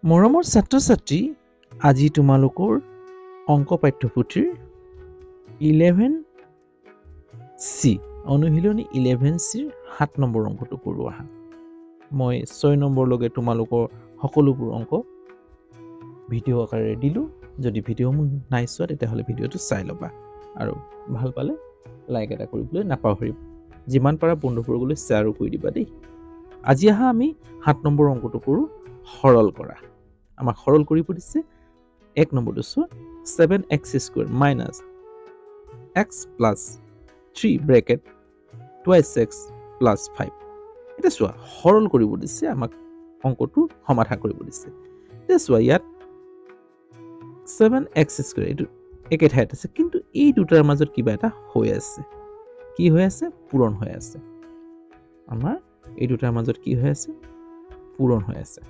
মৰমৰ ছাত্ৰ-ছাত্ৰী, আজি তোমালোকৰ অংক পাঠ্যপুথিৰ 11C অনুশীলনী 11Cৰ 7 নম্বৰ অংকটো কৰোঁ আহা। মই 6 নম্বৰলৈকে তোমালোকৰ সকলোবোৰ অংক ভিডিঅ' আকাৰে দিলোঁ। যদি ভিডিঅ' নাই চোৱা তেতিয়াহ'লে ভিডিঅ'টো চাই ল'বা আৰু ভাল পালে লাইক এটা কৰিবলৈ নাপাহৰিবা। যিমান পাৰা বন্ধুবৰ্গলৈ শ্বেয়াৰো কৰি দিবা দেই। আজি আহা আমি 7 নম্বৰ অংকটো কৰোঁ সৰল কৰা। আমাক সৰল কৰিব দিছে 1 নম্বৰটো চোৱা 7x² minus x plus 3 bracket twice x plus 5 এটা চোৱা সৰল কৰিব দিছে আমাক অংকটো সমাধান কৰিব দিছে এতিয়া চোৱা ইয়াত 7x² এইটো একে ঠাইত আছে কিন্তু এই দুটাৰ মাজত কিবা এটা হৈ আছে কি হৈ আছে পূৰণ হৈ আছে আমাৰ এই দুটাৰ মাজত কি হৈ আছে পূৰণ হৈ আছে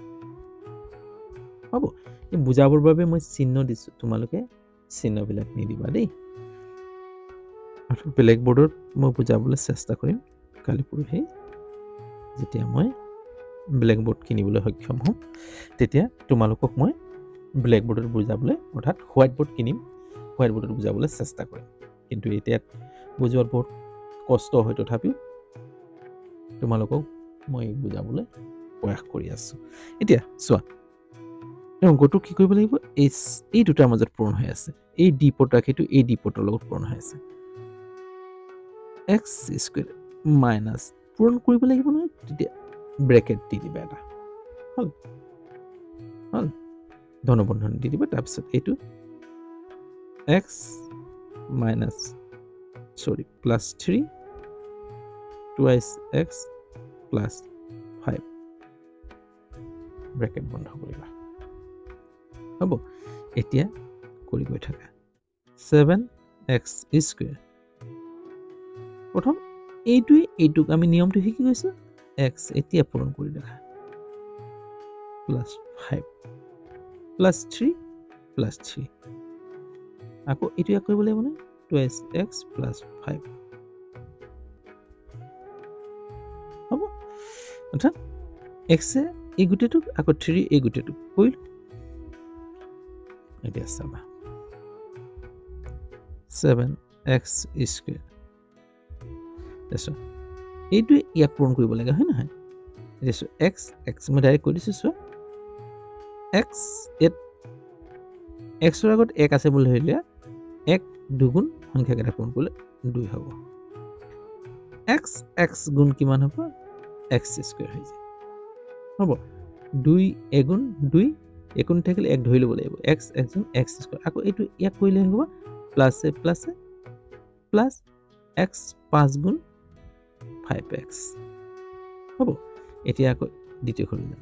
হ'ব এই বুজাবৰ বাবে মই চিহ্ন দিছো তোমালোকে চিহ্নবিলাক নিদিবা দেই আৰু ব্লেক বোৰ্ডত মই বুজাবলৈ চেষ্টা কৰিম কালি পৰহি যেতিয়া মই ব্লেক বোৰ্ড কিনিবলৈ সক্ষম হ'ম তেতিয়া তোমালোকক মই ব্লেক বোৰ্ডত বুজাবলৈ অৰ্থাৎ হোৱাইট বোৰ্ড কিনিম হোৱাইট বোৰ্ডত বুজাবলৈ চেষ্টা কৰিম কিন্তু এতিয়া বুজোৱাত বহুত কষ্ট হয় তথাপিও তোমালোকক মই বুজাবলৈ প্ৰয়াস কৰি আছো এতিয়া চোৱা অংকটো কি কৰিব লাগিব এই দুটাৰ মাজত পূৰণ হৈ আছে এই ডিপট ৰাখিটো এই ডিপটৰ লগত পূৰণ হৈ আছে x² মাইনাছ পূৰণ কৰিব লাগিব নহয় তেতিয়া ব্ৰেকেট দি দিবা এটা হল ধনবন্ধনী দি দিবা তাৰপিছত এইটো x minus plus 3 twice x plus 5 bracket বন্ধ কৰিবা হ'ব এতিয়া কৰি গৈ থাকা 7x² প্ৰথম এইটোক আমি নিয়মটো শিকি গৈছো x এতিয়া পূৰণ কৰি দেখা plus 5 plus 3 plus 3 আকৌ এইটো ইয়াক কৰিব লাগিব নে twice x plus 5 হ'ব অৰ্থাৎ x এই গোটেইটো আকৌ 3 এই গোটেইটো কৰিল এতিয়া চাবা 7x² দেখো এইটো ইয়াক পূৰণ কৰিব লাগে হয় নহয় দেখো x মই ডাইৰেক্ট কৈ দিছো চোৱা x ৰ আগত 1 আছে বুলি ধৰিলে 1 দুগুণ সংখ্যাকেইটা পূৰণ কৰিলে 2 হ'ব x গুণ কিমান হ'ব x² হৈ যায় হ'ব 2 এগুণ 2 এগুণ থাকিলে 1 ধৰি ল'ব লাগিব x গুণ x² আকৌ এইটো ইয়াক কৰিলে হ'ব প্লাছ x 5 গুণ 5x হ'ব এতিয়া আকৌ দ্বিতীয় খলৈ যাম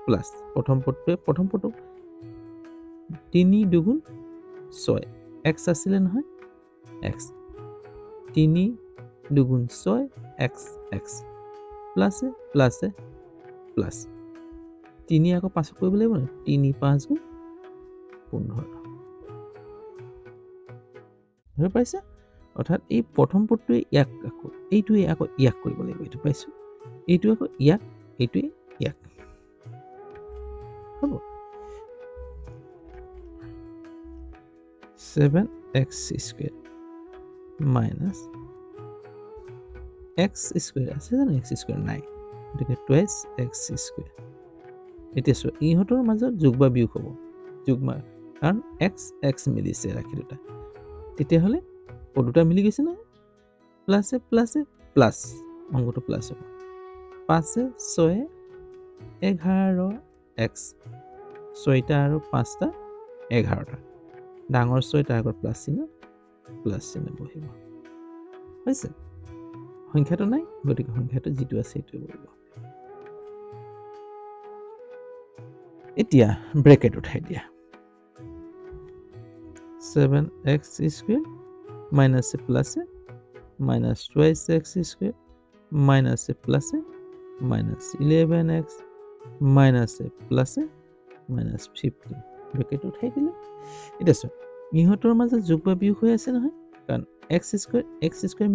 প্লাছ প্ৰথম পদটো 3 দুগুণ 6 x আছিল নহয় x 3 দুগুণ 6 x প্লাছ 3 আকৌ 5 কৰিব লাগিব ন 3 5 গুণ 15 ধৰি পাইছা অৰ্থাৎ এই প্ৰথম পদটোৱে ইয়াক আকৌ এইটোৱে আকৌ ইয়াক কৰিব লাগিব এইটো পাইছো এইটো আকৌ ইয়াক এইটোৱে ইয়াক হ'ব 7x² minus x² আছে জানো x² নাই গতিকে twice x² এতিয়া চোৱা ইহঁতৰ মাজত যোগ বা বিয়োগ হ'ব কাৰণ x মিলিছে ৰাখি দুটা তেতিয়াহ'লে দুটা মিলি গৈছে না প্লাছ অংকটো প্লাছ হ'ব 5 6 11x 6টা আৰু 5টা 11টা ডাঙৰ 6টা আগত প্লাছ চিহ্ন বহিব হৈছে সংখ্যাটো নাই গতিকে সংখ্যাটো যিটো আছে সেইটোৱে বহিব এতিয়া ব্ৰেকেট উঠাই দিয়া 7x² minus minus twice x² minus minus 11x minus minus 15 bracket উঠাই দিলে এটা চোৱা ইহঁতৰ মাজত যোগ বা বিয়োগ হৈ আছে নহয় কাৰণ x²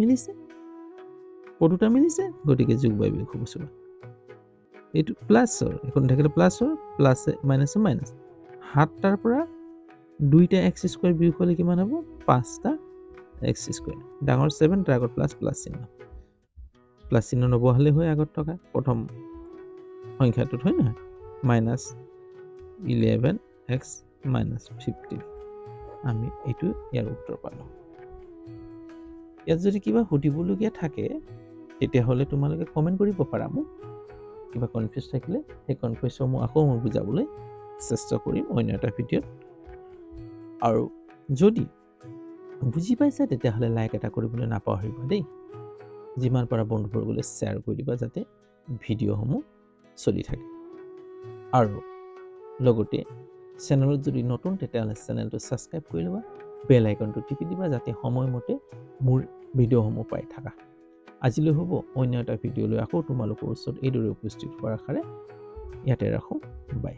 মিলিছে পদুটা মিলিছে গতিকে যোগ বা বিয়োগ হ'ব চোৱা এইটো প্লাছৰ এইখন থাকিলে প্লাছৰ প্লাছ মাইনাছে মাইনাছ 7টাৰ পৰা 2টা x স্কয়াৰ বিয়োগ কৰিলে কিমান হ'ব 5টা x স্কয়াৰ ডাঙৰ 7 তাৰ আগত প্লাছ চিহ্ন নবহালে হয় আগত থকা প্ৰথম সংখ্যাটোত হয় না মাইনাছ 11x মাইনাছ 15 আমি এইটো ইয়াৰ উত্তৰ পালোঁ ইয়াত যদি কিবা সুধিবলগীয়া থাকে তেতিয়াহ'লে তোমালোকে কমেন্ট কৰিব পাৰা মোক কিবা কনফিউজ থাকিলে সেই কনফিউজৰ মই আকৌ বুজাবলৈ চেষ্টা কৰিম অন্য এটা ভিডিঅ'ত আৰু যদি বুজি পাইছা তেতিয়াহ'লে লাইক এটা কৰিবলৈ নাপাহৰিবা দেই যিমান পাৰা বন্ধুবৰ্গলৈ শ্বেয়াৰ কৰি দিবা যাতে ভিডিঅ'সমূহ চলি থাকে আৰু লগতে চেনেলত যদি নতুন তেতিয়াহ'লে চেনেলটো ছাবস্ক্ৰাইব কৰি ল'বা বেল আইকনটো টিপি দিবা যাতে সময়মতে মোৰ ভিডিঅ'সমূহ পাই থাকা আজিলৈ হ'ব অন্য এটা ভিডিঅ'লৈ আকৌ তোমালোকৰ ওচৰত এইদৰে উপস্থিত হোৱাৰ আশাৰে ইয়াতে ৰাখোঁ বাই